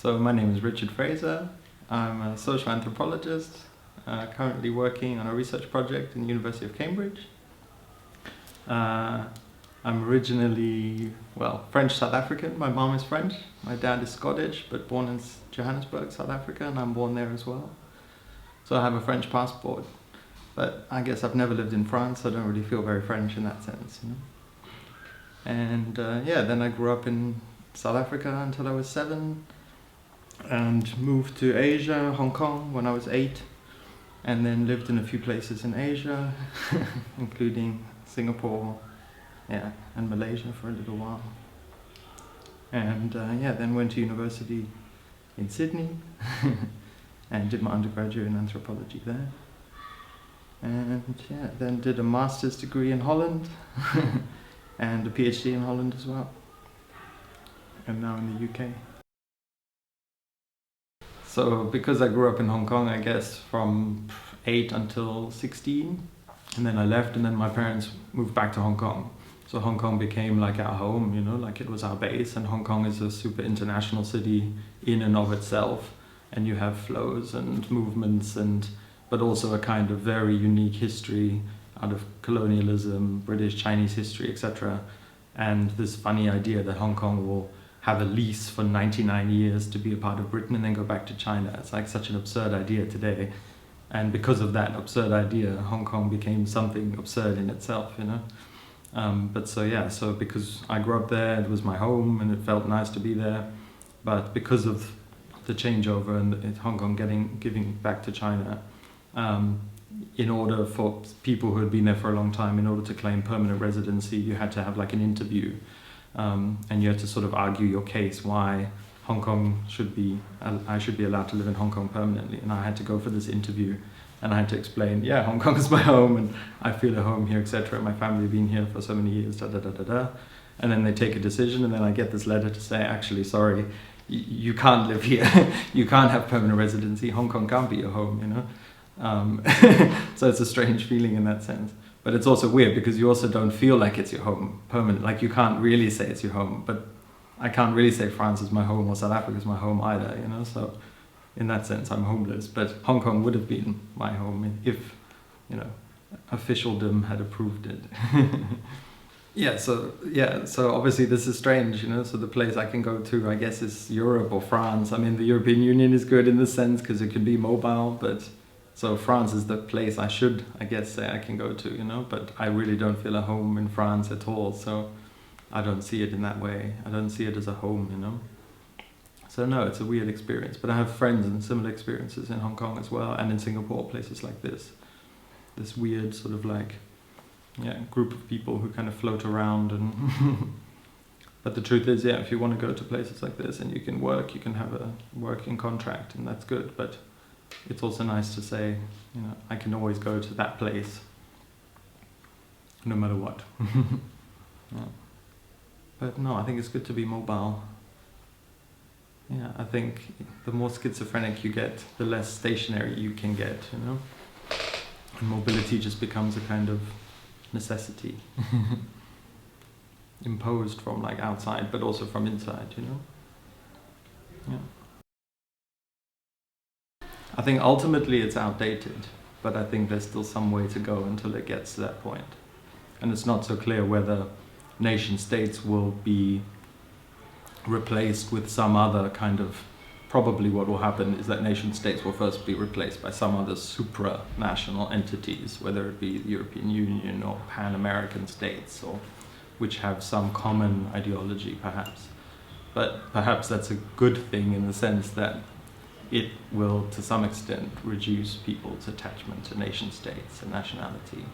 So my name is Richard Fraser. I'm a social anthropologist, currently working on a research project in the University of Cambridge. I'm originally, French South African. My mom is French, my dad is Scottish, but born in Johannesburg, South Africa, and I'm born there as well. So I have a French passport, but I guess I've never lived in France, so I don't really feel very French in that sense, you know. And then I grew up in South Africa until I was 7, and moved to Asia, Hong Kong, when I was 8, and then lived in a few places in Asia, including Singapore, and Malaysia for a little while. And then went to university in Sydney and did my undergraduate in anthropology there. And then did a master's degree in Holland and a PhD in Holland as well. And now in the UK. So because I grew up in Hong Kong, I guess from 8 until 16, and then I left, and then my parents moved back to Hong Kong. So Hong Kong became like our home, you know, like it was our base, and Hong Kong is a super international city in and of itself, and you have flows and movements, but also a kind of very unique history out of colonialism, British, Chinese history, etc. And this funny idea that Hong Kong will have a lease for 99 years to be a part of Britain and then go back to China. It's like such an absurd idea today. And because of that absurd idea, Hong Kong became something absurd in itself, you know. So because I grew up there, it was my home and it felt nice to be there. But because of the changeover and Hong Kong giving back to China, in order for people who had been there for a long time, in order to claim permanent residency, you had to have like an interview. And you had to sort of argue your case why I should be allowed to live in Hong Kong permanently. And I had to go for this interview, and I had to explain, Hong Kong is my home, and I feel at home here, etc. My family have been here for so many years, And then they take a decision, and then I get this letter to say, actually, sorry, you can't live here. You can't have permanent residency. Hong Kong can't be your home, you know. So it's a strange feeling in that sense. But it's also weird because you also don't feel like it's your home permanent. Like you can't really say it's your home, but I can't really say France is my home or South Africa is my home either, you know. So in that sense, I'm homeless. But Hong Kong would have been my home if, you know, officialdom had approved it. So obviously this is strange, you know. So the place I can go to, I guess, is Europe or France. I mean, the European Union is good in this sense because it can be mobile, but so France is the place I should, I guess, say I can go to, you know, but I really don't feel at home in France at all, so I don't see it in that way. I don't see it as a home, you know. So no, it's a weird experience, but I have friends and similar experiences in Hong Kong as well, and in Singapore, places like this. This weird sort of like, group of people who kind of float around and... But the truth is, if you want to go to places like this and you can work, you can have a working contract, and that's good, but it's also nice to say, you know, I can always go to that place, no matter what. But no, I think it's good to be mobile. I think the more schizophrenic you get, the less stationary you can get, you know. And mobility just becomes a kind of necessity, imposed from like outside, but also from inside, you know. I think ultimately it's outdated, but I think there's still some way to go until it gets to that point. And it's not so clear whether nation states will be replaced with some other kind of... Probably what will happen is that nation states will first be replaced by some other supranational entities, whether it be the European Union or Pan-American states, or which have some common ideology perhaps. But perhaps that's a good thing in the sense that it will, to some extent, reduce people's attachment to nation states and nationality.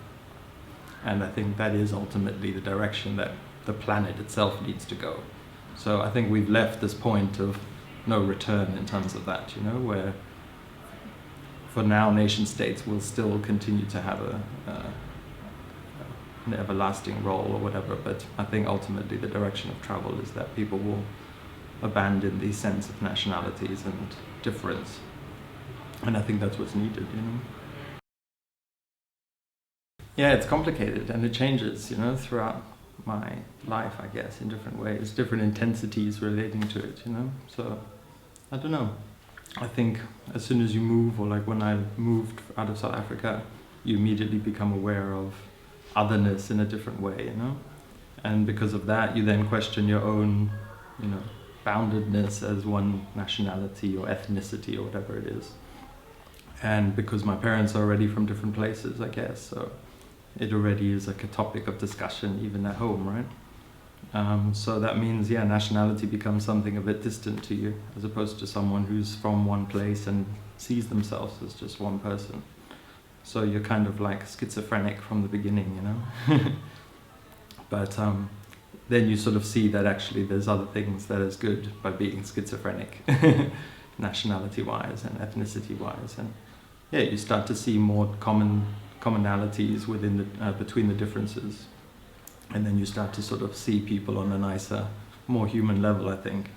And I think that is ultimately the direction that the planet itself needs to go. So I think we've left this point of no return in terms of that, you know, where for now nation states will still continue to have an everlasting role or whatever, but I think ultimately the direction of travel is that people will abandon the sense of nationalities and difference. And I think that's what's needed, you know. It's complicated and it changes, you know, throughout my life, I guess, in different ways, different intensities relating to it, you know. So I don't know. I think as soon as you move, or like when I moved out of South Africa, you immediately become aware of otherness in a different way, you know? And because of that, you then question your own, you know, boundedness as one nationality or ethnicity or whatever it is. And because my parents are already from different places, I guess, so it already is like a topic of discussion even at home, right? So that means, yeah, nationality becomes something a bit distant to you, as opposed to someone who's from one place and sees themselves as just one person. So you're kind of like schizophrenic from the beginning, you know? But then you sort of see that actually there's other things that is good by being schizophrenic, nationality-wise and ethnicity-wise. And yeah, you start to see more commonalities within the, between the differences. And then you start to sort of see people on a nicer, more human level, I think.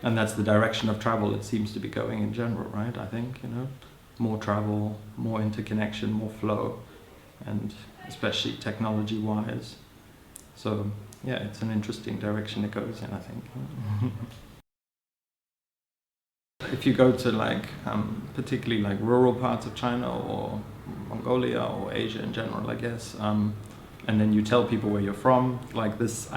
And that's the direction of travel it seems to be going in general, right? I think, you know, more travel, more interconnection, more flow, and especially technology-wise. So yeah, it's an interesting direction it goes in, I think. If you go to like, particularly like rural parts of China or Mongolia or Asia in general, I guess, and then you tell people where you're from, like this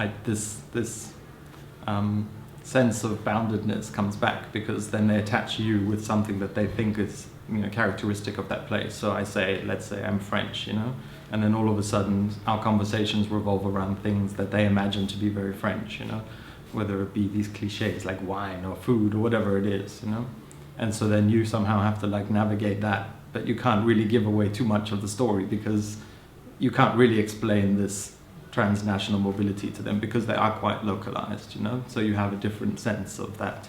sense of boundedness comes back, because then they attach you with something that they think is, you know, characteristic of that place. So I say, let's say I'm French, you know, and then all of a sudden our conversations revolve around things that they imagine to be very French, you know, whether it be these cliches like wine or food or whatever it is, you know. And so then you somehow have to like navigate that, but you can't really give away too much of the story, because you can't really explain this transnational mobility to them, because they are quite localized, you know, so you have a different sense of that.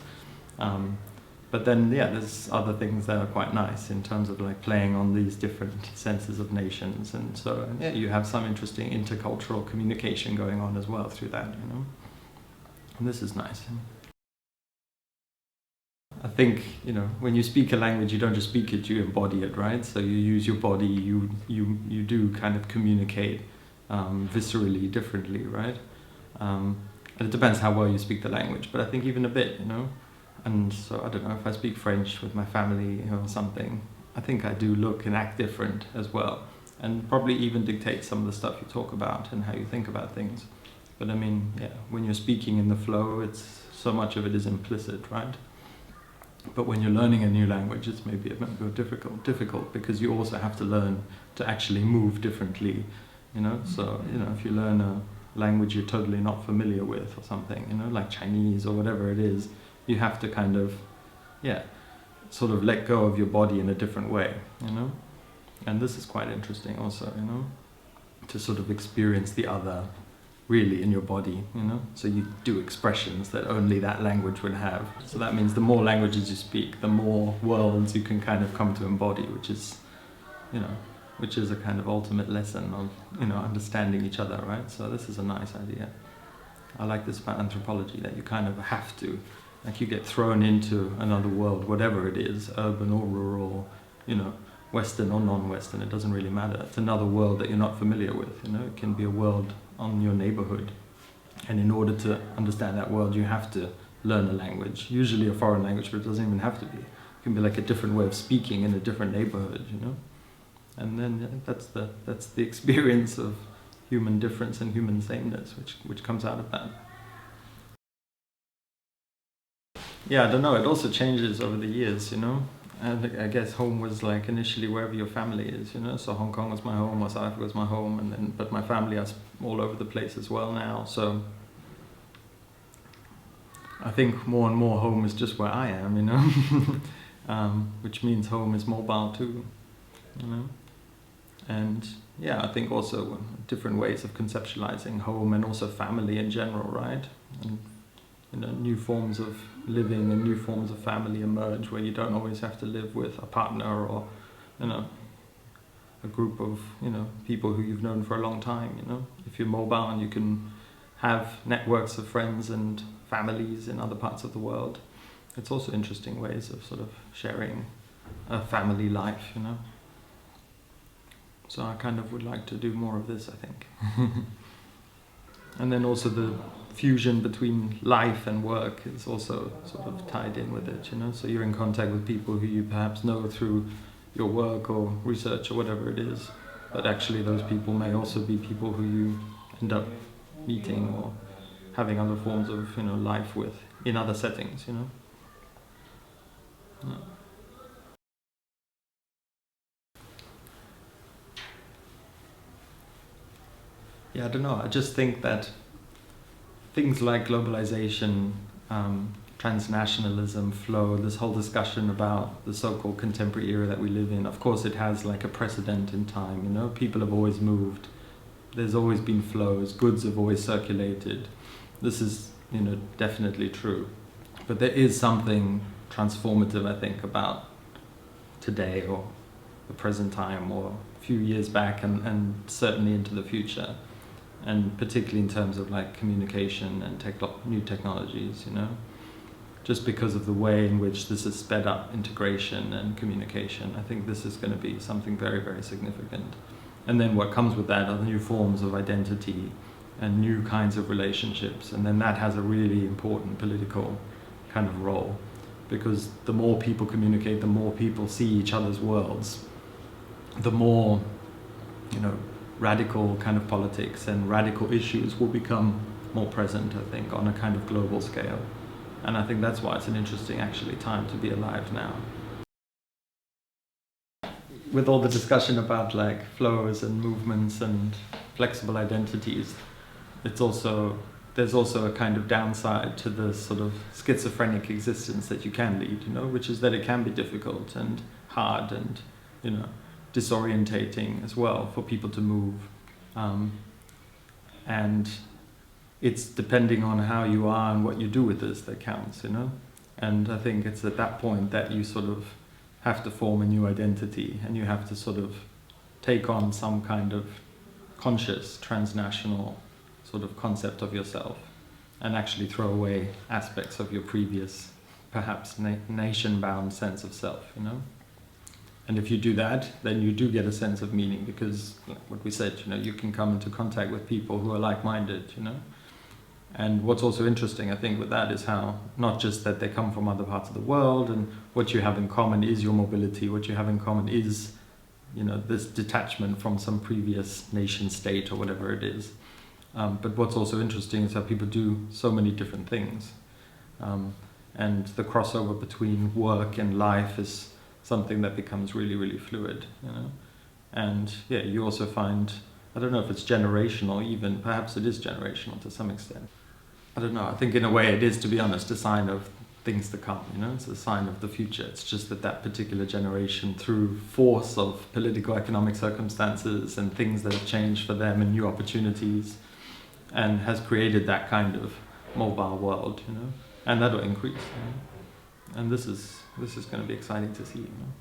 But then, yeah, there's other things that are quite nice in terms of like playing on these different senses of nations, and so yeah, you have some interesting intercultural communication going on as well through that, you know, and this is nice. I think, you know, when you speak a language, you don't just speak it, you embody it, right? So you use your body, you do kind of communicate viscerally, differently, right? And it depends how well you speak the language, but I think even a bit, you know? And so, I don't know, if I speak French with my family or something, I think I do look and act different as well, and probably even dictate some of the stuff you talk about and how you think about things. But I mean, yeah, when you're speaking in the flow, it's so much of it is implicit, right? But when you're learning a new language, it's maybe a bit more difficult, because you also have to learn to actually move differently, you know? So, you know, if you learn a language you're totally not familiar with or something, you know, like Chinese or whatever it is, you have to kind of, yeah, sort of let go of your body in a different way, you know? And this is quite interesting also, you know? To sort of experience the other really in your body, you know? So you do expressions that only that language would have. So that means the more languages you speak, the more worlds you can kind of come to embody, which is, you know, which is a kind of ultimate lesson of, you know, understanding each other, right? So this is a nice idea. I like this about anthropology, that you kind of have to, like you get thrown into another world, whatever it is, urban or rural, you know, Western or non-Western, it doesn't really matter. It's another world that you're not familiar with, you know? It can be a world on your neighborhood. And in order to understand that world, you have to learn a language, usually a foreign language, but it doesn't even have to be. It can be like a different way of speaking in a different neighborhood, you know? And then yeah, that's the experience of human difference and human sameness, which comes out of that. Yeah, I don't know, it also changes over the years, you know? And I guess home was like initially wherever your family is, you know. So Hong Kong was my home, or South Africa was my home, and then but my family is all over the place as well now. So I think more and more home is just where I am, you know, which means home is mobile too, you know. And yeah, I think also different ways of conceptualizing home and also family in general, right? And you know, new forms of living and new forms of family emerge, where you don't always have to live with a partner or, you know, a group of, you know, people who you've known for a long time, you know. If you're mobile and you can have networks of friends and families in other parts of the world, it's also interesting ways of sort of sharing a family life, you know. So I kind of would like to do more of this, I think. And then also the fusion between life and work is also sort of tied in with it, you know. So you're in contact with people who you perhaps know through your work or research or whatever it is, but actually those people may also be people who you end up meeting or having other forms of, you know, life with in other settings, you know. Yeah. Yeah, I don't know. I just think that things like globalization, transnationalism, flow, this whole discussion about the so-called contemporary era that we live in, of course it has like a precedent in time, you know. People have always moved. There's always been flows. Goods have always circulated. This is, you know, definitely true. But there is something transformative, I think, about today or the present time or a few years back and certainly into the future. And particularly in terms of like communication and new technologies, you know, just because of the way in which this has sped up integration and communication. I think this is going to be something very, very significant. And then what comes with that are new forms of identity and new kinds of relationships. And then that has a really important political kind of role, because the more people communicate, the more people see each other's worlds, the more, you know, radical kind of politics and radical issues will become more present, I think, on a kind of global scale. And I think that's why it's an interesting, actually, time to be alive now. With all the discussion about like flows and movements and flexible identities, there's also a kind of downside to the sort of schizophrenic existence that you can lead, you know, which is that it can be difficult and hard and, you know, disorientating as well for people to move, and it's depending on how you are and what you do with this that counts, you know. And I think it's at that point that you sort of have to form a new identity, and you have to sort of take on some kind of conscious transnational sort of concept of yourself, and actually throw away aspects of your previous perhaps nation-bound sense of self, you know. And if you do that, then you do get a sense of meaning, because, like what we said, you know, you can come into contact with people who are like-minded, you know. And what's also interesting, I think, with that is how, not just that they come from other parts of the world, and what you have in common is your mobility, what you have in common is, you know, this detachment from some previous nation state or whatever it is. But what's also interesting is how people do so many different things. And the crossover between work and life is something that becomes really, really fluid, you know. And yeah, you also find, I don't know if it's generational even, perhaps it is generational to some extent. I don't know, I think in a way it is, to be honest, a sign of things to come, you know, it's a sign of the future. It's just that that particular generation, through force of political economic circumstances and things that have changed for them and new opportunities, and has created that kind of mobile world, you know, and that will increase, you know? And this is going to be exciting to see, you know.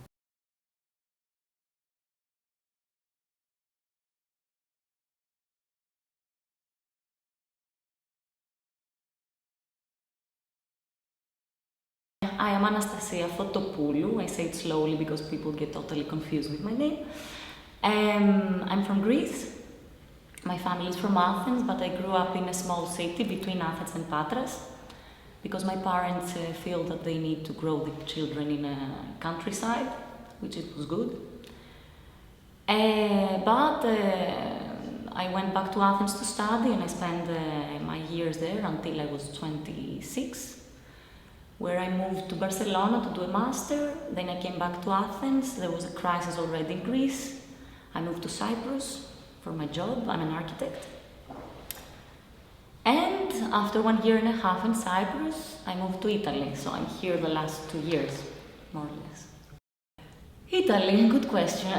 I am Anastasia Fotopoulou. I say it slowly because people get totally confused with my name. I'm from Greece. My family is from Athens, but I grew up in a small city between Athens and Patras, because my parents feel that they need to grow the children in a countryside, which it was good. But I went back to Athens to study, and I spent my years there until I was 26, where I moved to Barcelona to do a master. Then I came back to Athens. There was a crisis already in Greece. I moved to Cyprus for my job. I'm an architect. And after 1.5 years in Cyprus, I moved to Italy. So I'm here the last 2 years, more or less. Italy, good question.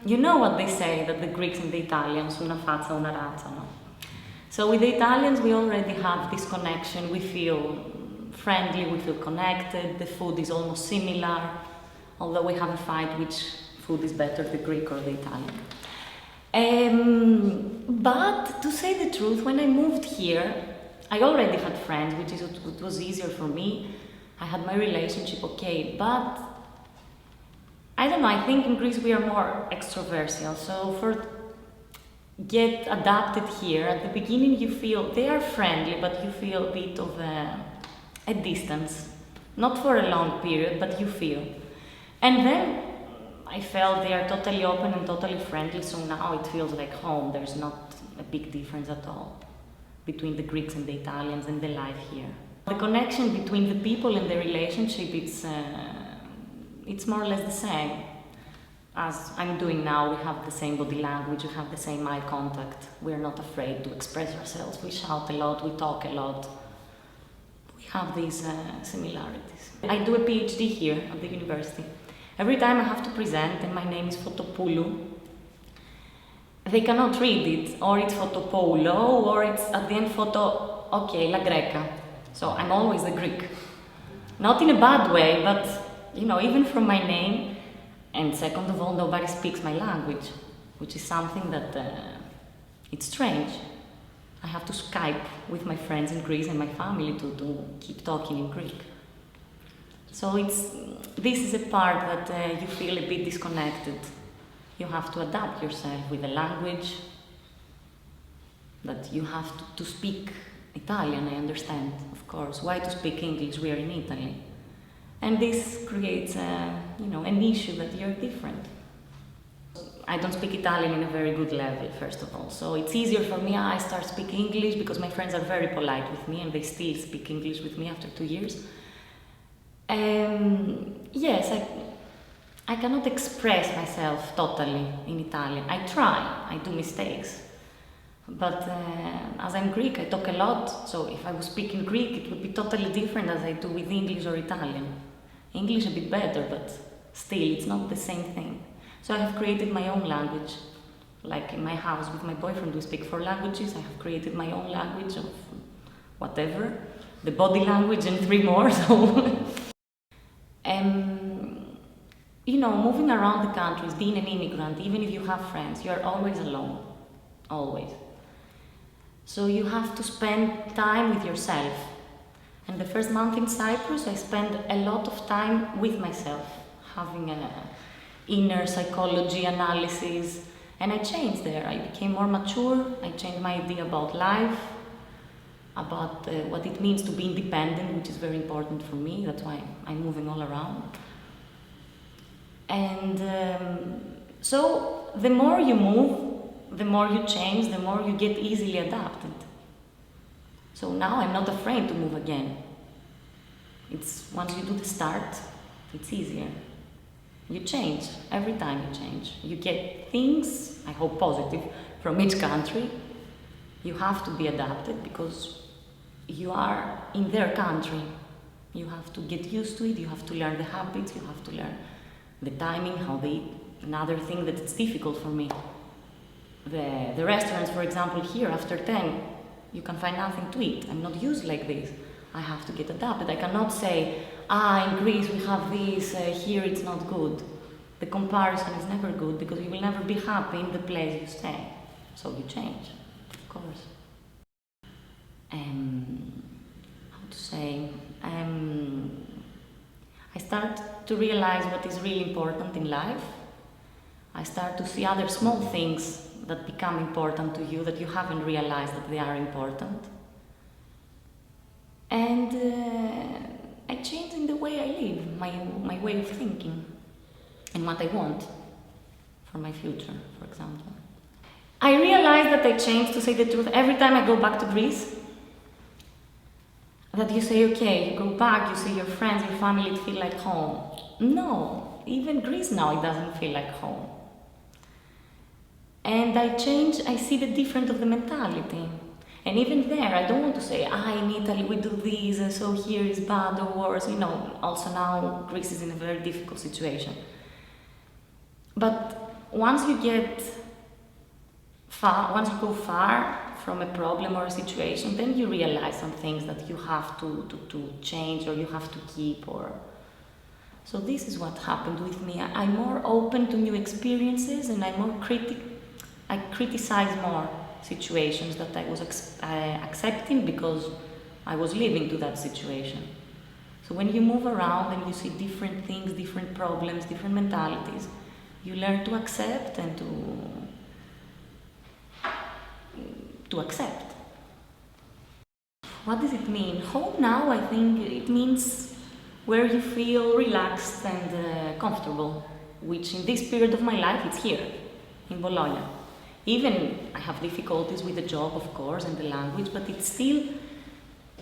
You know what they say, that the Greeks and the Italians, una faccia, una razza, no? So with the Italians, we already have this connection. We feel friendly, we feel connected, the food is almost similar, although we have a fight which food is better, the Greek or the Italian. But to say the truth, when I moved here, I already had friends, which is what was easier for me. I had my relationship, okay, but I don't know, I think in Greece we are more extroversial, so get adapted here. At the beginning you feel they are friendly, but you feel a bit of a distance. Not for a long period, but you feel. And then I felt they are totally open and totally friendly, so now it feels like home. There's not a big difference at all between the Greeks and the Italians and the life here. The connection between the people and the relationship, it's more or less the same. As I'm doing now, we have the same body language, we have the same eye contact. We're not afraid to express ourselves. We shout a lot, we talk a lot. We have these similarities. I do a PhD here at the university. Every time I have to present, and my name is Fotopoulou, they cannot read it, or it's Fotopoulo, or it's at the end Foto, okay, la Greca. So I'm always the Greek. Not in a bad way, but even from my name, and second of all, nobody speaks my language, which is something that it's strange. I have to Skype with my friends in Greece and my family to keep talking in Greek. So this is a part that you feel a bit disconnected. You have to adapt yourself with the language, that you have to speak Italian, I understand, of course. Why to speak English? We are in Italy. And this creates an issue that you're different. I don't speak Italian in a very good level, first of all. So it's easier for me, I start speaking English because my friends are very polite with me and they still speak English with me after 2 years. Yes, I cannot express myself totally in Italian. I try, I do mistakes. But as I'm Greek, I talk a lot, so if I was speaking Greek, it would be totally different as I do with English or Italian. English a bit better, but still, it's not the same thing. So I have created my own language. Like in my house with my boyfriend, we speak 4 languages. I have created my own language of whatever, the body language and 3 more, so... moving around the countries, being an immigrant, even if you have friends, you're always alone. Always. So you have to spend time with yourself. And the first month in Cyprus, I spent a lot of time with myself, having an inner psychology analysis. And I changed there. I became more mature. I changed my idea about life, about what it means to be independent, which is very important for me. That's why I'm moving all around. And so the more you move, the more you change, the more you get easily adapted. So now I'm not afraid to move again. It's once you do the start, it's easier. You change, every time you change. You get things, I hope positive, from each country. You have to be adapted because you are in their country. You have to get used to it, you have to learn the habits, you have to learn the timing, how they eat. Another thing that it's difficult for me. The restaurants, for example, here after 10, you can find nothing to eat. I'm not used like this. I have to get adapted. I cannot say, in Greece we have this, here it's not good. The comparison is never good because you will never be happy in the place you stay. So you change, of course. How to say, I start to realize what is really important in life. I start to see other small things that become important to you that you haven't realized that they are important. And I change in the way I live, my way of thinking and what I want for my future, for example. I realized that I changed, to say the truth, every time I go back to Greece, that you say, okay, you go back, you see your friends, your family, it feels like home. No, even Greece now, it doesn't feel like home. And I change, I see the difference of the mentality. And even there, I don't want to say, in Italy we do this, and so here is bad or worse. Also now Greece is in a very difficult situation. But once you get far, once you go far from a problem or a situation, then you realize some things that you have to change or you have to keep. So this is what happened with me. I'm more open to new experiences and I'm more I criticize more situations that I was accepting because I was living to that situation. So when you move around and you see different things, different problems, different mentalities, you learn to accept and to accept. What does it mean? Home now, I think it means where you feel relaxed and comfortable, which in this period of my life it's here, in Bologna. Even I have difficulties with the job, of course, and the language, but it's still,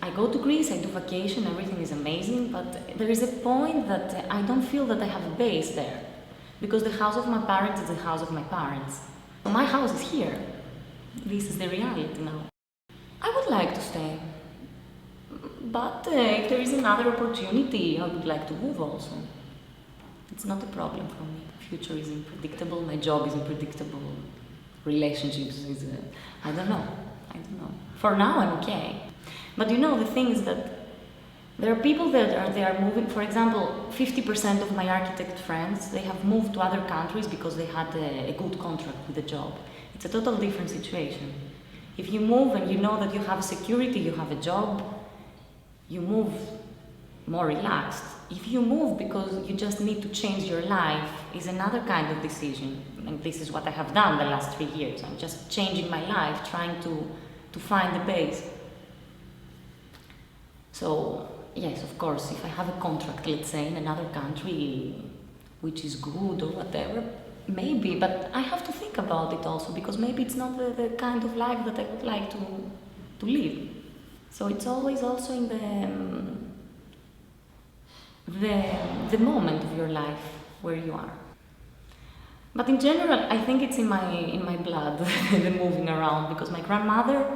I go to Greece, I do vacation, everything is amazing, but there is a point that I don't feel that I have a base there, because the house of my parents is the house of my parents. My house is here. This is the reality now. I would like to stay, but if there is another opportunity, I would like to move also. It's not a problem for me. Future is unpredictable, my job is unpredictable, relationships is, I don't know. For now, I'm okay. But you know, the thing is that there are people that they are moving. For example, 50% of my architect friends, they have moved to other countries because they had a good contract with the job. It's a total different situation. If you move and you know that you have security, you have a job, you move more relaxed. If you move because you just need to change your life, is another kind of decision. And this is what I have done the last 3 years. I'm just changing my life, trying to find the base. So, yes, of course, if I have a contract, let's say, in another country, which is good or whatever, maybe, but I have to think about it also, because maybe it's not the kind of life that I would like to live. So it's always also in the moment of your life where you are. But in general, I think it's in my blood, the moving around, because my grandmother,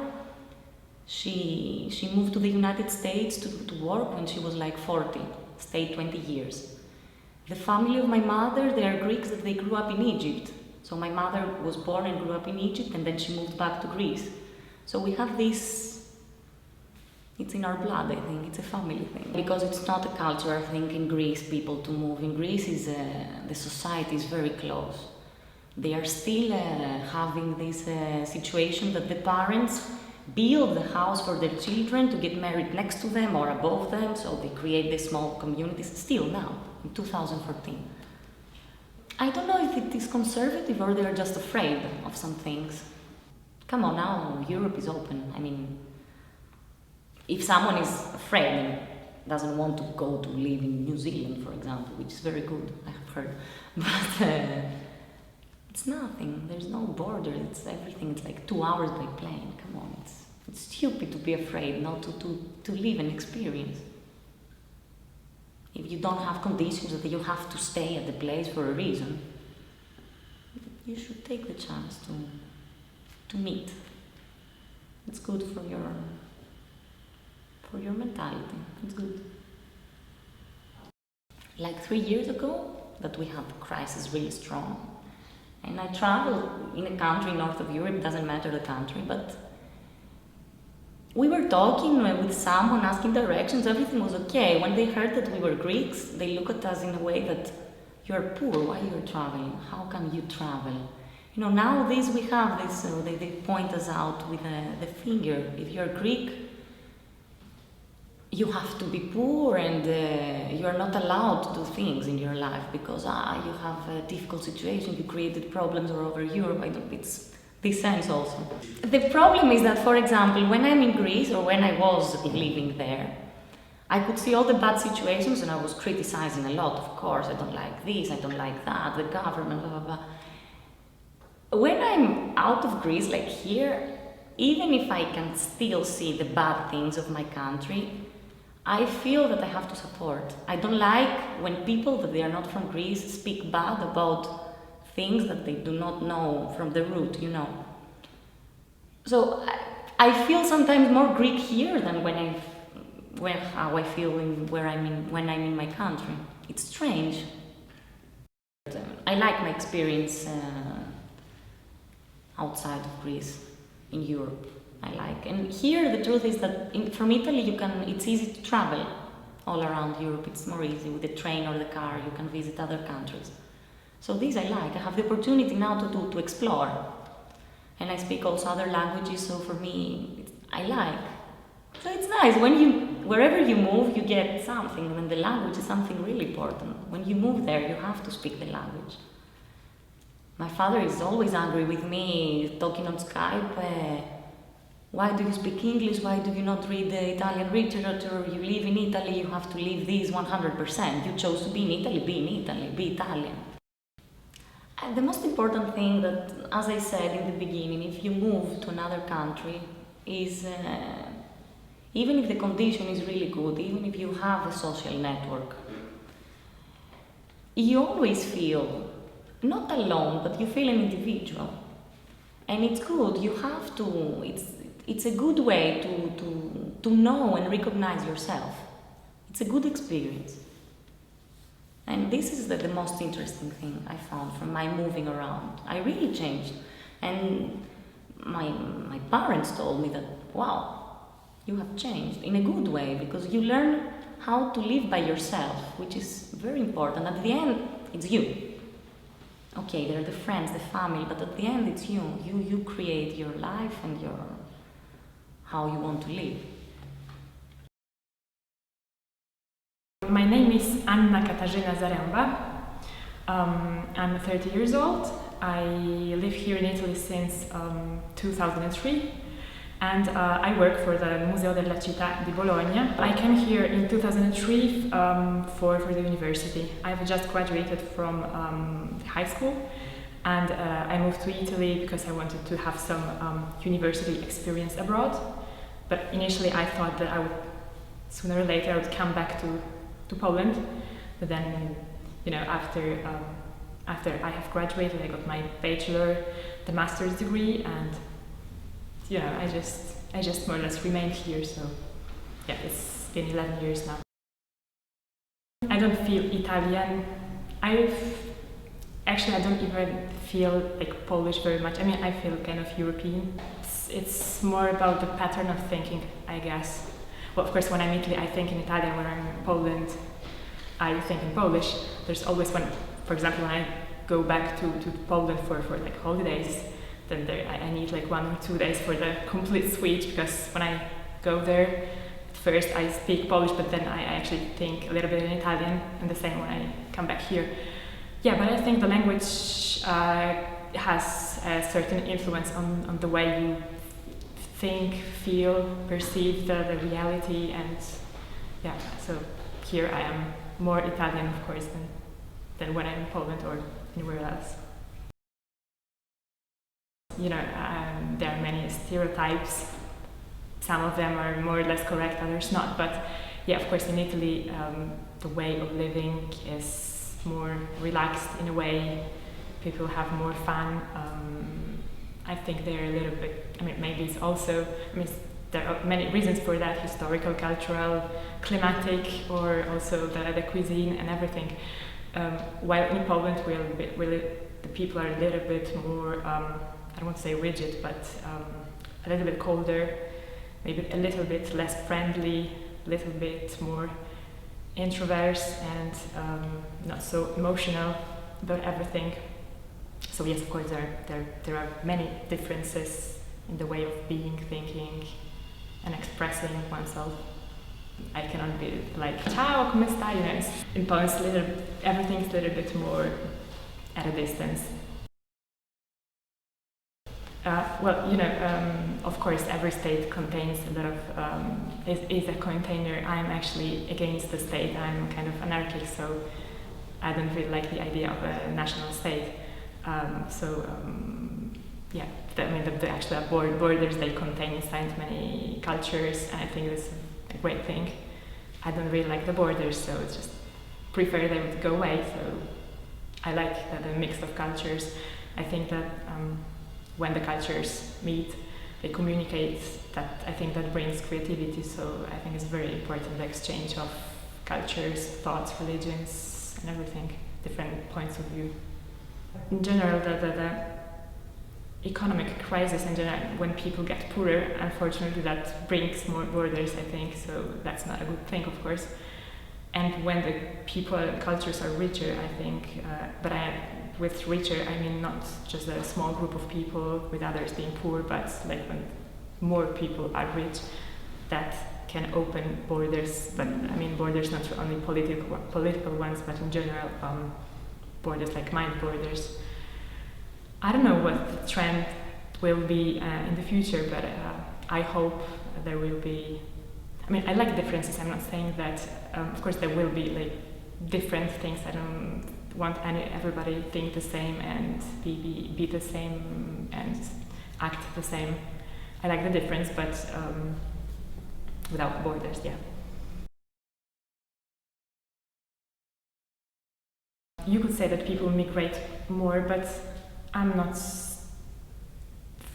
she moved to the United States to work when she was like 40, stayed 20 years. The family of my mother, they are Greeks, that they grew up in Egypt. So my mother was born and grew up in Egypt, and then she moved back to Greece. So we have this, it's in our blood, I think, it's a family thing. Because it's not a cultural thing in Greece, people to move. In Greece, the society is very close. They are still having this situation that the parents build the house for their children to get married next to them or above them, so they create these small communities, still now, in 2014. I don't know if it is conservative or they're just afraid of some things. Come on, now Europe is open. I mean, if someone is afraid and doesn't want to go to live in New Zealand, for example, which is very good, I have heard, but it's nothing, there's no border, it's everything, it's like 2 hours by plane, come on, it's stupid to be afraid not to live and experience. If you don't have conditions that you have to stay at the place for a reason, you should take the chance to meet. It's good for your mentality, it's good. Like 3 years ago, that we had the crisis really strong, and I traveled in a country north of Europe, doesn't matter the country, but we were talking with someone, asking directions, everything was okay. When they heard that we were Greeks, they look at us in a way that, you're poor, why you're traveling? How can you travel? You know, nowadays we have this, they point us out with the finger. If you're Greek, you have to be poor and you're not allowed to do things in your life because you have a difficult situation, you created problems all over Europe. It's this sense also. The problem is that, for example, when I'm in Greece or when I was living there, I could see all the bad situations and I was criticizing a lot, of course. I don't like this, I don't like that, the government, blah, blah, blah. When I'm out of Greece, like here, even if I can still see the bad things of my country, I feel that I have to support. I don't like when people that they are not from Greece speak bad about things that they do not know from the root, you know. So I feel sometimes more Greek here than how I feel when I'm in my country. It's strange. I like my experience outside of Greece, in Europe. I like. And here the truth is that from Italy it's easy to travel all around Europe. It's more easy with the train or the car, you can visit other countries. So this I like. I have the opportunity now to explore. And I speak also other languages, so for me, I like. So it's nice, wherever you move, you get something, and the language is something really important. When you move there, you have to speak the language. My father is always angry with me, talking on Skype. Why do you speak English? Why do you not read the Italian literature? You live in Italy, you have to live this 100%. You chose to be in Italy, be Italian. And the most important thing that, as I said in the beginning, if you move to another country, is even if the condition is really good, even if you have a social network, you always feel not alone, but you feel an individual. And it's good, you have to, it's a good way to know and recognize yourself. It's a good experience. And this is the most interesting thing I found from my moving around. I really changed. And my parents told me that, wow, you have changed in a good way, because you learn how to live by yourself, which is very important. At the end, it's you. Okay, there are the friends, the family, but at the end it's you. You create your life and how you want to live. My name is Anna Katarzyna Zaremba. I'm 30 years old. I live here in Italy since 2003, and I work for the Museo della Città di Bologna. I came here in 2003 for the university. I've just graduated from high school, and I moved to Italy because I wanted to have some university experience abroad. But initially I thought that sooner or later I would come back to Poland. But then, after I have graduated, I got my bachelor, the master's degree, and I just more or less remained here. So yeah, it's been 11 years now. I don't feel Italian. I don't even feel like Polish very much. I mean, I feel kind of European. It's more about the pattern of thinking, I guess. Well, of course, when I'm in Italy, I think in Italian. When I'm in Poland, I think in Polish. There's always for example, when I go back to Poland for like holidays, then I need like 1 or 2 days for the complete switch, because when I go there, at first I speak Polish, but then I actually think a little bit in Italian, and the same when I come back here. Yeah, but I think the language has a certain influence on the way you think, feel, perceive the reality, and yeah, so here I am more Italian, of course, than when I'm in Poland or anywhere else. There are many stereotypes. Some of them are more or less correct, others not. But yeah, of course, in Italy, the way of living is more relaxed in a way. People have more fun. I think they're a little bit, maybe it's also, there are many reasons for that: historical, cultural, climatic, or also the cuisine and everything. While in Poland, the people are a little bit more, I don't want to say rigid, but a little bit colder, maybe a little bit less friendly, a little bit more introverts, and not so emotional about everything. So yes, of course, there are many differences in the way of being, thinking, and expressing oneself. I cannot be like, ciao, come stai? In Poland, everything's a little bit more at a distance. Of course, every state contains a lot of, is a container. I'm actually against the state. I'm kind of anarchic, so I don't really like the idea of a national state. The actual borders, they contain inside many cultures, and I think that's a great thing. I don't really like the borders, so it's just prefer them to go away. So I like the mix of cultures. I think that when the cultures meet, they communicate. That I think that brings creativity. So I think it's very important, the exchange of cultures, thoughts, religions, and everything, different points of view. In general, the economic crisis, in general, when people get poorer, unfortunately, that brings more borders, I think. So that's not a good thing, of course. And when the people and cultures are richer, I think, with richer, I mean not just a small group of people with others being poor, but like when more people are rich, that can open borders. But I mean borders not only political ones, but in general, borders like mind borders. I don't know what the trend will be in the future, but I hope there will be. I mean, I like differences. I'm not saying that. Of course, there will be like different things. I don't want everybody think the same and be the same and act the same. I like the difference, but without borders. Yeah. You could say that people migrate more, but I'm not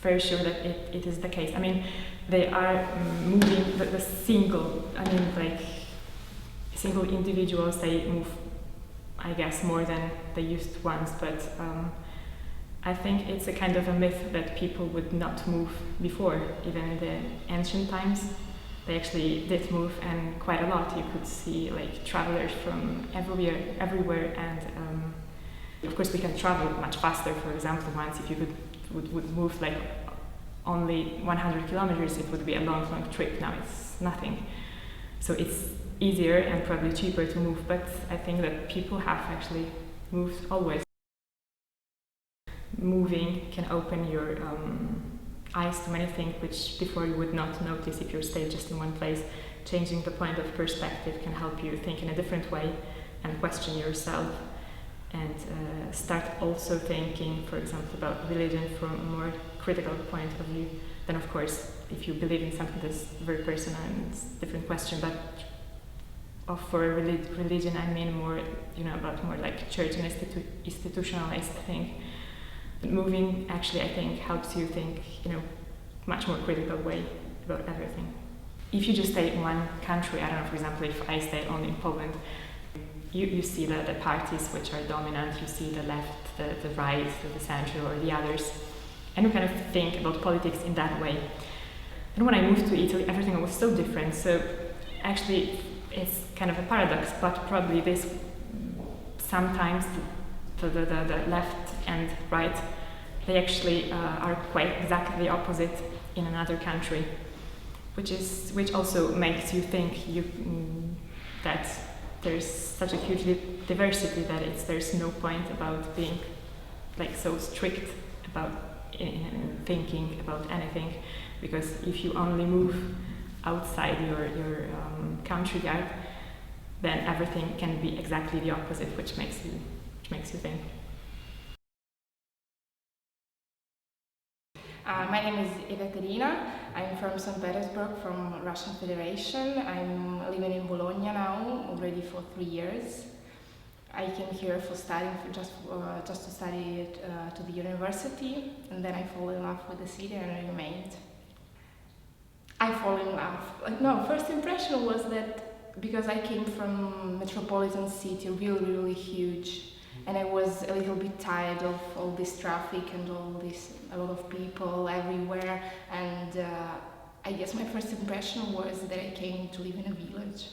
very sure that it is the case. I mean, they are moving the single. I mean, like single individuals. They move, I guess, more than they used once. But I think it's a kind of a myth that people would not move before, even in the ancient times. They actually did move, and quite a lot. You could see like travelers from everywhere, and of course we can travel much faster. For example, once if you would move like only 100 kilometers, it would be a long trip. Now it's nothing. So it's easier and probably cheaper to move. But I think that people have actually moved always. Moving can open your eyes to many things which before you would not notice if you stay just in one place. Changing the point of perspective can help you think in a different way and question yourself, and start also thinking, for example, about religion from a more critical point of view. Then of course, if you believe in something that's very personal and it's a different question, but for religion I mean more, about more like church and institutionalized thing. Moving actually, I think, helps you think, much more critical way about everything. If you just stay in one country, I don't know, for example, if I stay only in Poland, you see the parties which are dominant, you see the left, the right, the center, or the others, and you kind of think about politics in that way. And when I moved to Italy, everything was so different. So actually, it's kind of a paradox, but probably this sometimes the left and right, they actually are quite exactly the opposite in another country, which also makes you think that there's such a huge diversity that there's no point about being like so strict about thinking about anything, because if you only move outside your country yard, then everything can be exactly the opposite, which makes you think. My name is Ekaterina. I'm from St. Petersburg, from Russian Federation. I'm living in Bologna now, already for 3 years. I came here for studying, just to study to the university, and then I fell in love with the city and I remained. I fall in love. No, first impression was that because I came from metropolitan city, really, really huge, and I was a little bit tired of all this traffic and a lot of people everywhere, and I guess my first impression was that I came to live in a village.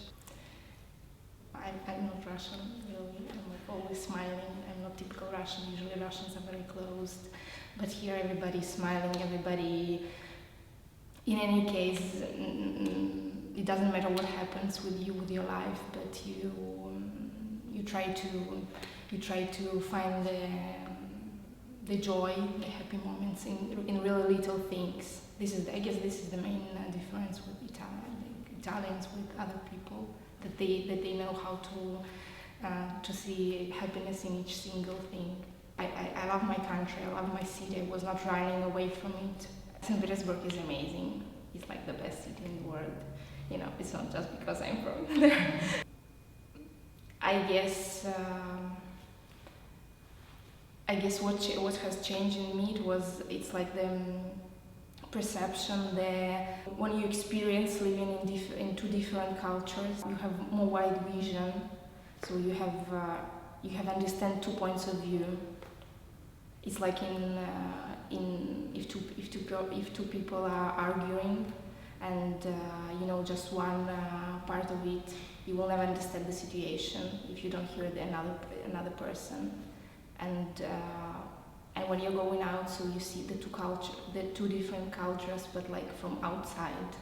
I'm not Russian, really. I'm like always smiling. I'm not typical Russian. Usually Russians are very closed, but here everybody's smiling. Everybody. In any case, it doesn't matter what happens with your life, but you try to find the joy, the happy moments in really little things. I guess this is the main difference with Italians with other people, that they know how to see happiness in each single thing. I love my country, I love my city. I was not running away from it. St. Petersburg is amazing. It's like the best city in the world. It's not just because I'm from there. I guess what has changed in me, it's like the perception that when you experience living in two different cultures, you have more wide vision. So you have understand 2 points of view. It's like if two people are arguing, and just one part of it, you will never understand the situation if you don't hear another person. And when you're going out, so you see the two different cultures, but like from outside.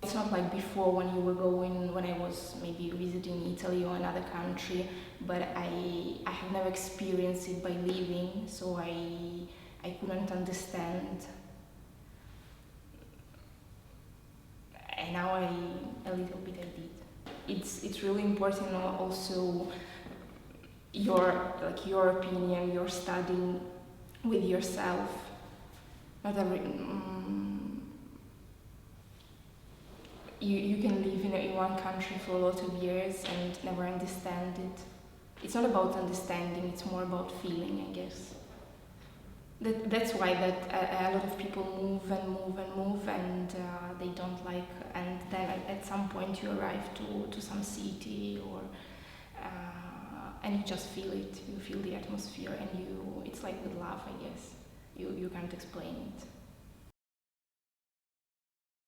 It's not like before when I was maybe visiting Italy or another country, but I have never experienced it by living, so I couldn't understand and now a little bit I did. It's really important also your opinion, your studying with yourself. Not every you can live in one country for a lot of years and never understand it. It's not about understanding, it's more about feeling, I guess. That's why a lot of people move and move and move, and they don't like, and then at some point you arrive to some city, or and you just feel it, you feel the atmosphere, and it's like with love, I guess. You can't explain it.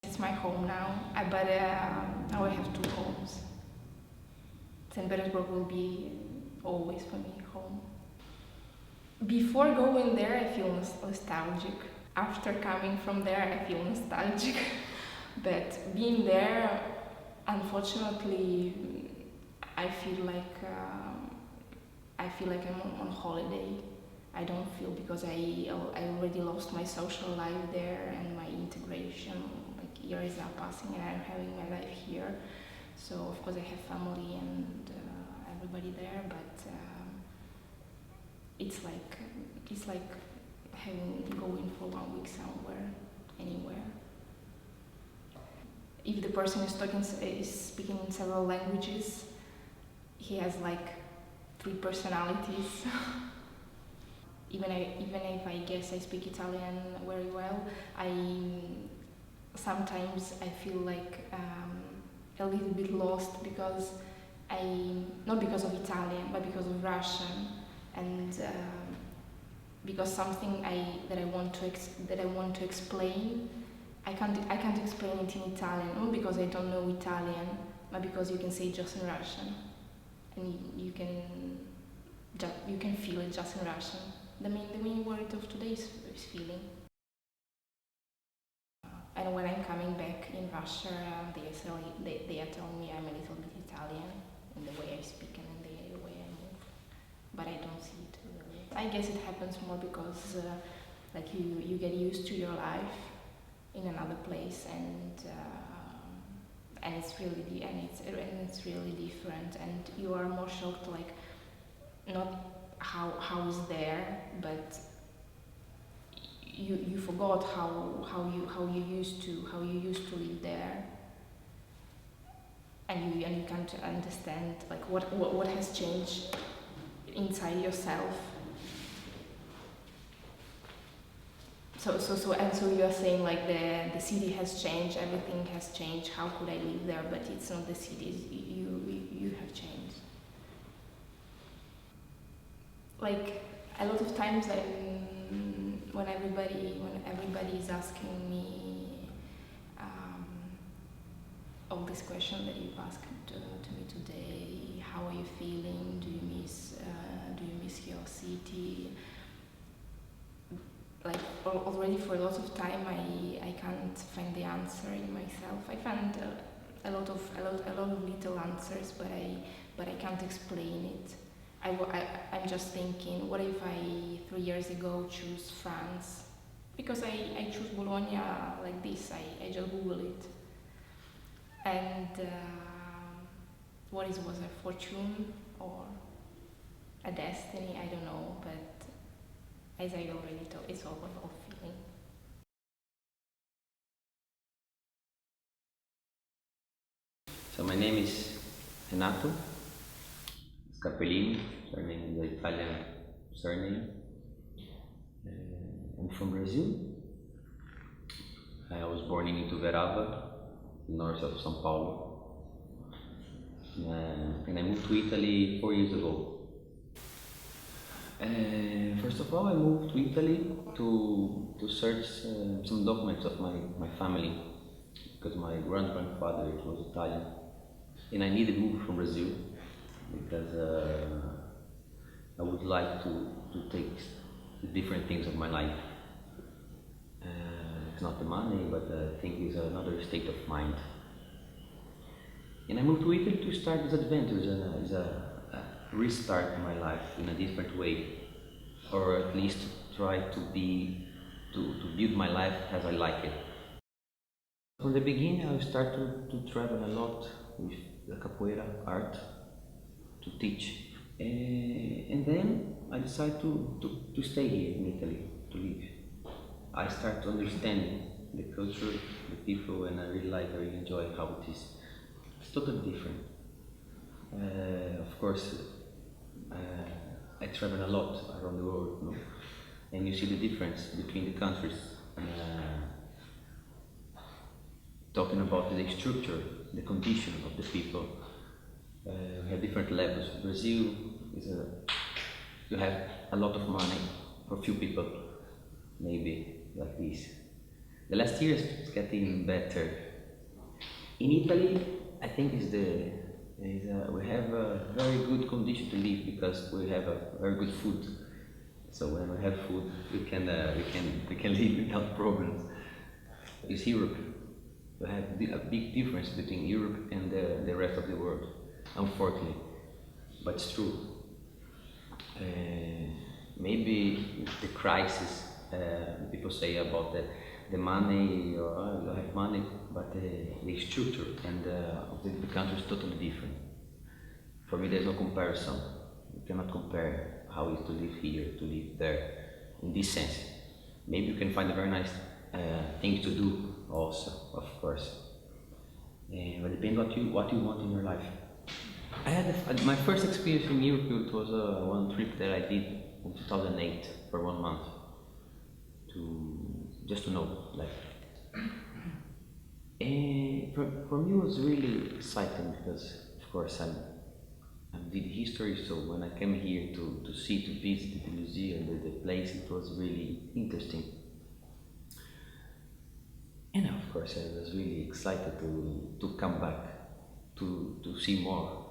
It's my home now, but now I have two homes. St. Petersburg will be always for me home. Before going there, I feel nostalgic. After coming from there, I feel nostalgic. But being there, unfortunately, I feel like I'm on holiday. I don't feel, because I already lost my social life there and my integration. Like, years are passing and I'm having my life here. So of course I have family and everybody there, but it's like going for 1 week somewhere, anywhere. If the person is speaking in several languages, he has like 3 personalities. Even if I guess I speak Italian very well, sometimes I feel like a little bit lost, because not because of Italian, but because of Russian, and because something that I want to explain, I can't explain it in Italian, not because I don't know Italian, but because you can say it just in Russian, and you can feel it just in Russian. The main word of today is feeling. And when I'm coming back in Russia, they are telling me I'm a little bit Italian in the way I speak and in the way I move, but I don't see it really. I guess it happens more because like you get used to your life in another place, and it's really different, and you are more shocked, like, not how is there, but you forgot how you used to live there, and you can't understand like what has changed inside yourself. So you are saying like the city has changed, everything has changed. How could I live there? But it's not the city. You have changed. Like a lot of times, when everybody is asking me all these questions that you've asked to me today, how are you feeling? Do you miss your city? Like already for a lot of time, I can't find the answer in myself. I found a lot of little answers, but I can't explain it. I'm just thinking, what if I 3 years ago choose France? Because I choose Bologna like this. I just Google it, and was a fortune or a destiny? I don't know, but as I already told, it's all about feeling. So my name is Renato Scarpellini, surname is the Italian surname. I'm from Brazil. I was born in Ituverava, north of São Paulo, and I moved to Italy 4 years ago. First of all, I moved to Italy to search some documents of my family, because my grandfather was Italian, and I needed to move from Brazil because I would like to take the different things of my life. It's not the money, but I think it's another state of mind. And I moved to Italy to start this adventure, as a restart my life in a different way, or at least try to build my life as I like it. From the beginning, I started to travel a lot with the capoeira art to teach. And then I decided to stay here in Italy, to live. I start to understand the culture, the people, and I really enjoy how it is. It's totally different. Of course, uh, I travel a lot around the world, no? And you see the difference between the countries. Talking about the structure, the condition of the people, we have different levels. Brazil is you have a lot of money for few people, maybe like this. The last years it's getting better. In Italy, I think we have a very good condition to live because we have a very good food. So when we have food, we can live without problems. It's Europe. We have a big difference between Europe and the rest of the world, unfortunately, but it's true. Maybe the crisis people say about the money, or you have money, but the structure and of the country is totally different. For me, there's no comparison. You cannot compare how it is to live here, to live there, in this sense. Maybe you can find a very nice thing to do also, of course. But it depends what you want in your life. I had my first experience in Europe. It was one trip that I did in 2008 for 1 month, just to know, like. And for me, it was really exciting because, of course, I did history. So when I came here to visit the museum, the place, it was really interesting. And of course, I was really excited to come back to see more.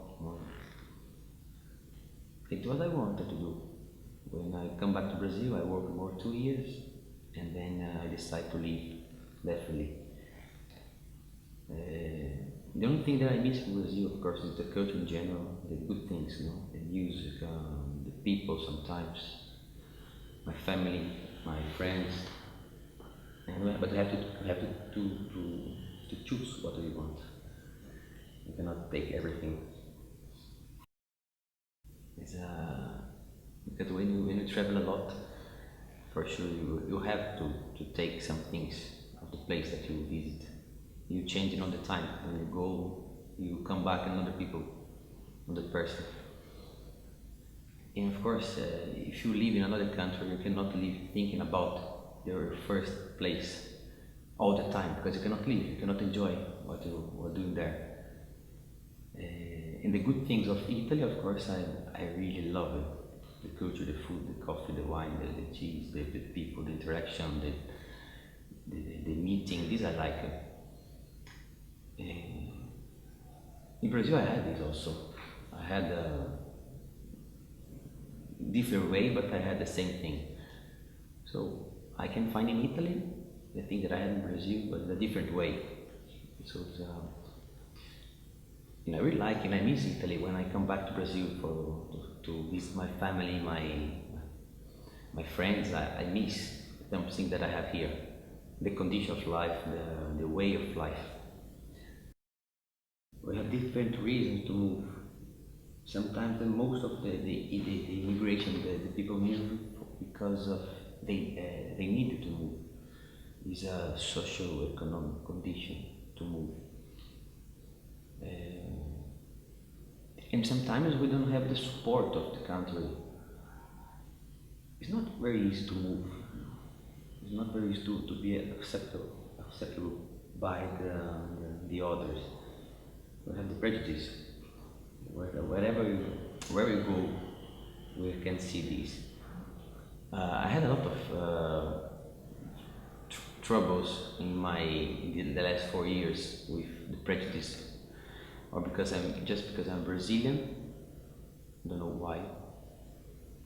It's what I wanted to do. When I come back to Brazil, I work more 2 years, and then I decide to leave, definitely. The only thing that I miss from Brazil, of course, is the culture in general, the good things, the music, the people sometimes, my family, my friends. But you have to choose what you want. You cannot take everything. It's because when you travel a lot, for sure you have to take some things of the place that you visit. You change it all the time. When you go, you come back another people, another person. And of course, if you live in another country, you cannot live thinking about your first place all the time because you cannot live, you cannot enjoy what you are doing there. And the good things of Italy, of course, I really love it. The culture, the food, the coffee, the wine, the cheese, the people, the interaction, the meeting, these I like it. In Brazil I had this also. I had a different way, but I had the same thing. So I can find in Italy the thing that I had in Brazil, but in a different way. So and I really like and I miss Italy when I come back to Brazil to visit my family, my friends. I miss something that I have here, the condition of life, the way of life. We have different reasons to move. Sometimes the most of the immigration, the people move because of they needed to move. It's a socio-economic condition to move. And sometimes we don't have the support of the country. It's not very easy to move. It's not very easy to be acceptable by the others. We have the prejudice. Wherever you go, we can see this. I had a lot of troubles in the last 4 years with the prejudice, or because I'm Brazilian. I don't know why.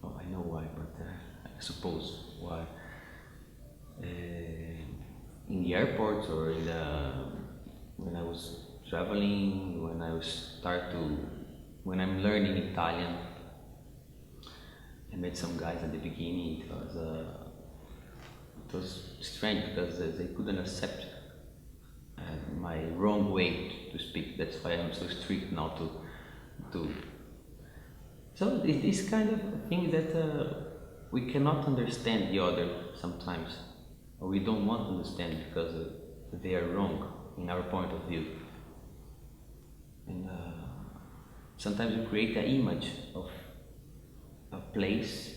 Oh, I know why, but I suppose why. In the airport or when I was traveling, when I'm learning Italian, I met some guys at the beginning. It was strange because they couldn't accept my wrong way to speak. That's why I'm so strict now to. So this kind of thing that we cannot understand the other sometimes, or we don't want to understand because they are wrong in our point of view. And sometimes we create an image of a place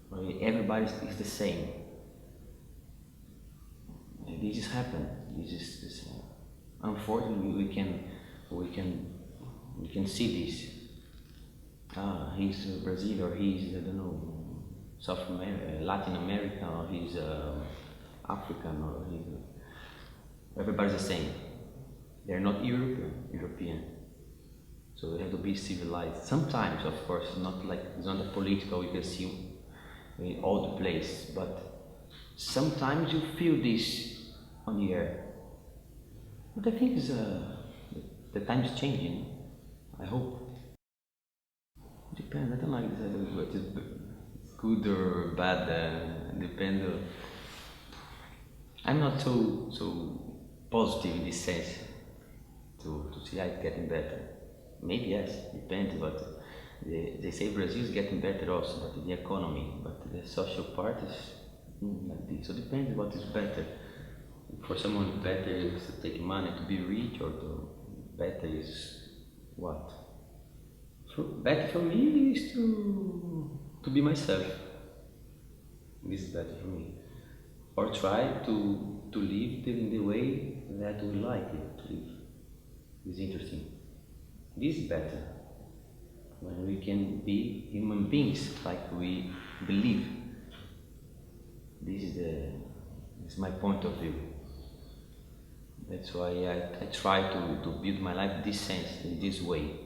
where everybody is the same. And this has happened. This unfortunately we can see this. He's Brazil, or he's I don't know Latin America, or he's African, or he's everybody's the same. They're not European. So we have to be civilized. Sometimes, of course, not like it's not a political. You can see in all the place, but sometimes you feel this on the air. But I think the time is changing. I hope. Depends. I don't like what is good or bad. Depends. I'm not so positive in this sense to see how it's getting better. Maybe yes, depends. But they say Brazil is getting better also, but the economy, but the social part is like this. So it depends what is better. For someone, better is to take money to be rich, or to better is what? Better for me is to be myself. This is better for me. Or try to live in the way that we like it to live. It's interesting. This is better. When we can be human beings like we believe. This is my point of view. That's why I try to build my life in this sense, in this way.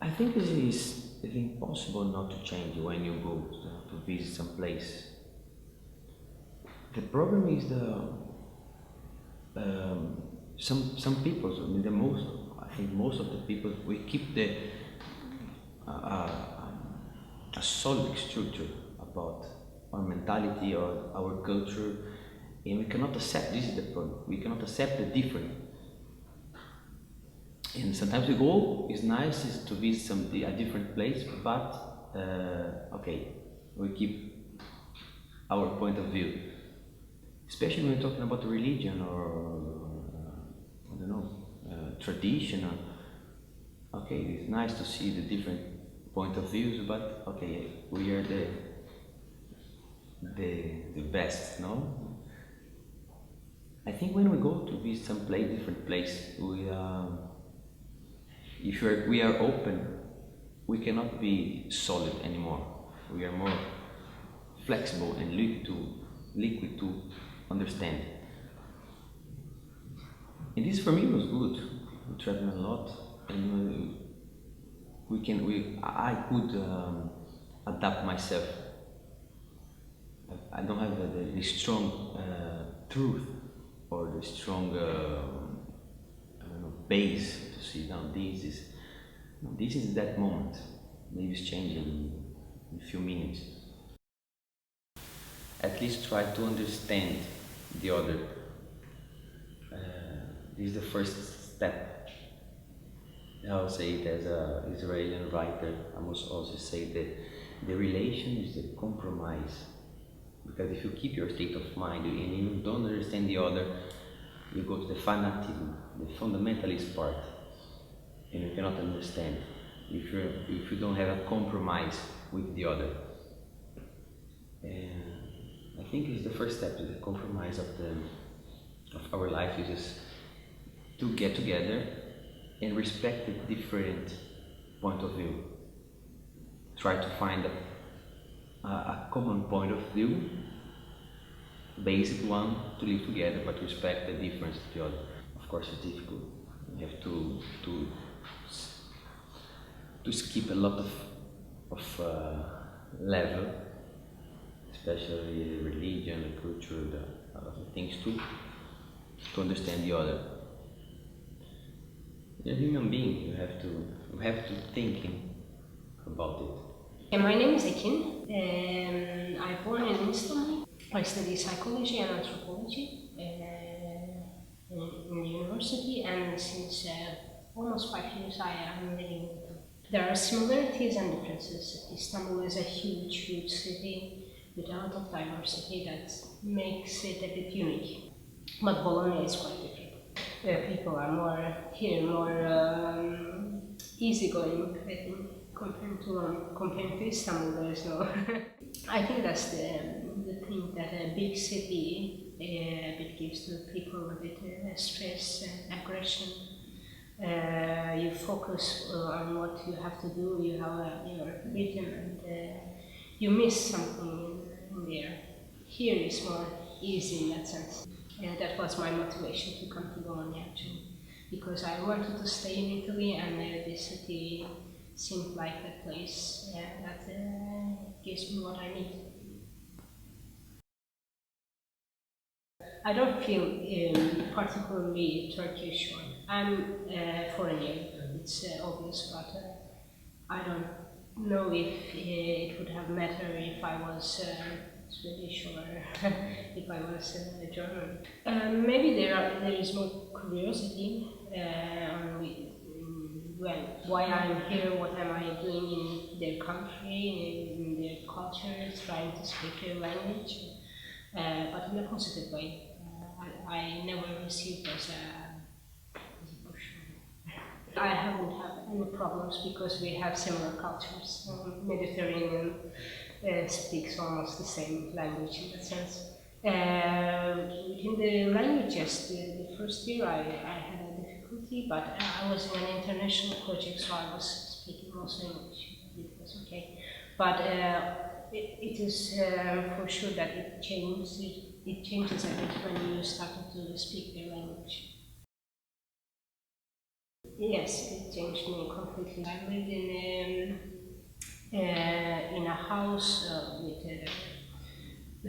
I think it is impossible not to change when you go to visit some place. The problem is some people. I mean, I think most of the people, we keep a solid structure about our mentality or our culture, and we cannot accept. This is the problem. We cannot accept the different. And sometimes we go. It's nice to visit a different place, but okay, we keep our point of view. Especially when we're talking about religion or I don't know, tradition. Okay, it's nice to see the different point of views, but okay, we are the best, no? I think when we go to visit some different place, we are open, we cannot be solid anymore. We are more flexible and liquid to understand. And this for me was good. We traveled a lot, and I could adapt myself. I don't have the strong truth or the strong I don't know, base to see now this is that moment. Maybe it's changing in a few minutes. At least try to understand the other. This is the first step. I would say it as an Israeli writer. I must also say that the relation is the compromise. Because if you keep your state of mind and you don't understand the other, you go to the fanatism, the fundamentalist part, and you cannot understand if you don't have a compromise with the other. And I think it's the first step to the compromise of our life is just to get together and respect the different point of view. Try to find a common point of view, basic one, to live together, but respect the difference of the other. Of course, it's difficult. You have to skip a lot of level, especially religion, culture, the other things too, to understand the other. You're a human being. You have to thinking about it. My name is Ekin, and I'm born in Istanbul. I study psychology and anthropology. university, and since almost 5 years I am living in Italy. There are similarities and differences. Istanbul is a huge, huge city with a lot of diversity that makes it a bit unique. But Bologna is quite different. People are more easygoing, I think, compared to Istanbul. There is no. I think that's the thing that a big city a bit gives to people, a bit stress and aggression. You focus on what you have to do, you have your rhythm, and you miss something in there. Here is more easy in that sense. That was my motivation to come to Bologna actually, because I wanted to stay in Italy, and this city seemed like a place that gives me what I need. I don't feel particularly Turkish. I'm foreigner, it's obvious, but I don't know if it would have mattered if I was Swedish or if I was German. Maybe there is more curiosity on well, why I'm here, what am I doing in their country, in their culture, trying to speak their language, but in a positive way. I never received as a push. I haven't had any problems because we have similar cultures. Mediterranean speaks almost the same language in that sense. In the languages, the first year I had a difficulty, but I was in an international project, so I was speaking also English. It was okay. But it is for sure that it changes. It changes a bit when you start to speak their language. Yes, it changed me completely. I lived in a house with a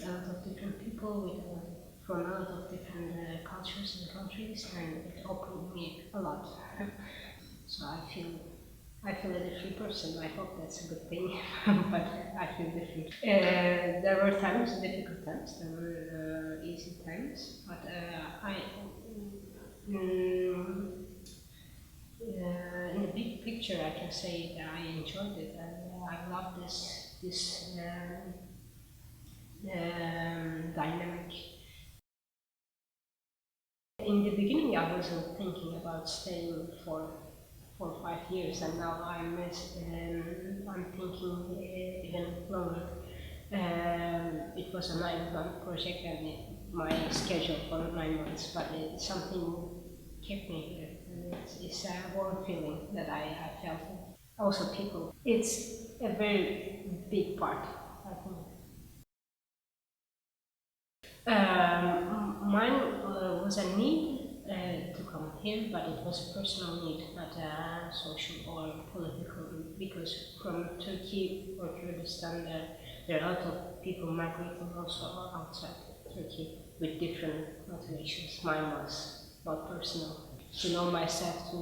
lot of different people from a lot of different cultures and countries, and it opened me a lot. So I feel a different person. I hope that's a good thing, but I feel different. There were times, difficult times, there were easy times, but in the big picture, I can say that I enjoyed it, and I love this dynamic. In the beginning, I wasn't thinking about staying for 5 years, and now I'm thinking even longer. It was a 9-month project, and my schedule for 9 months, but something kept me here, and it's a warm feeling that I felt. Also, people. It's a very big part, I think. Mine was a need to come here, but it was a personal need, not a social or political need, because from Turkey or Kurdistan, there are a lot of people migrating also outside Turkey with different motivations. Mine was not personal. To know myself, to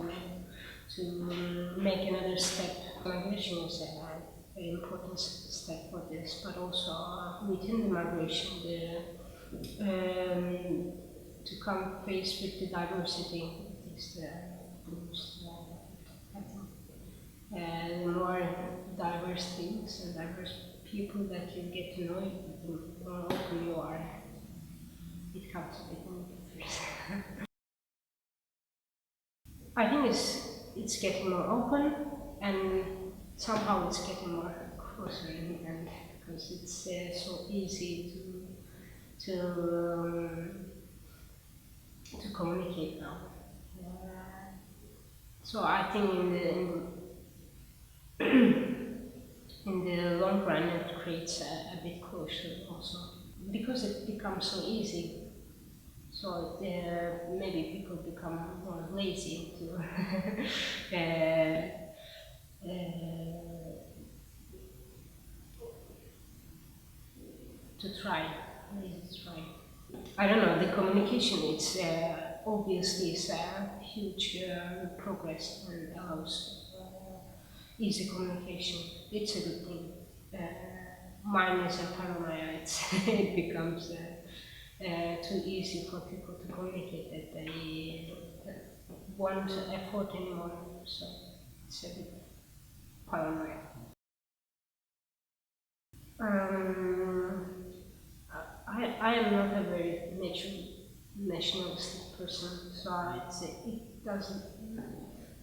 make another step. Migration is a very important step for this, but also within the migration, to come face with the diversity is the most, I think. The more diverse things and diverse people that you get to know, the more open you are. It comes a bit more first. I think it's getting more open, and somehow it's getting more closer in the end, because it's so easy to communicate now. So I think in the long run it creates a bit closure also, because it becomes so easy. So maybe people become more lazy to try. I don't know, the communication, it's obviously it's a huge progress and allows easy communication. It's a good thing. Mine is a paranoia, it becomes too easy for people to communicate that they want effort anymore. So it's a bit paranoid. I am not a very nationalistic person, so I'd say it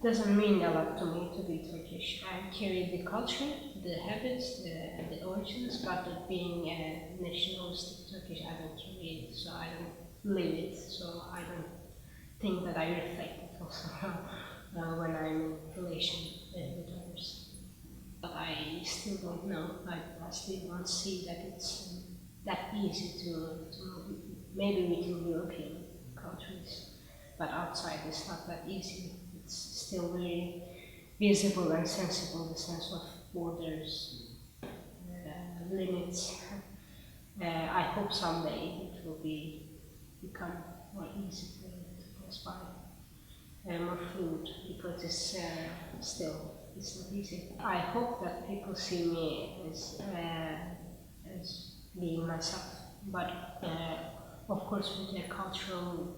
doesn't mean a lot to me to be Turkish. I carry the culture, the habits, the origins, but being a nationalistic Turkish, I don't carry it, so I don't live it, so I don't think that I reflect it also when I'm in relation with others. But I still don't know. I still don't see that it's that easy to maybe within European countries, but outside it's not that easy. It's still very visible and sensible, the sense of borders, limits. I hope someday it will become more easy to pass by. More fluid because it's still it's not easy. I hope that people see me as being myself, but of course with a cultural,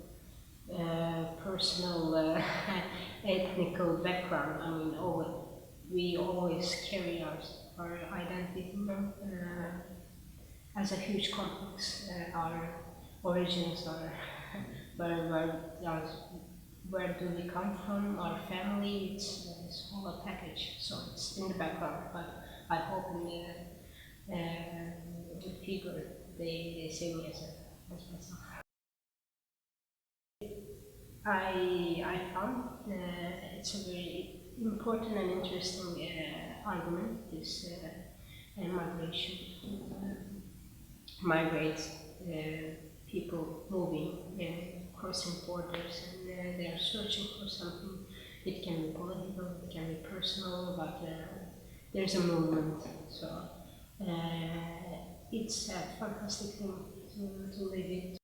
personal, ethnical background. I mean, we always carry our identity as a huge complex. Our origins are where where do we come from, our family, it's all a package, so it's in the background, but I hope in the figure they see me as myself. I found it's a very important and interesting argument, this migration, migrate, people moving, crossing borders, and they are searching for something. It can be political, it can be personal, but there's a movement. So it's a fantastic thing to live it.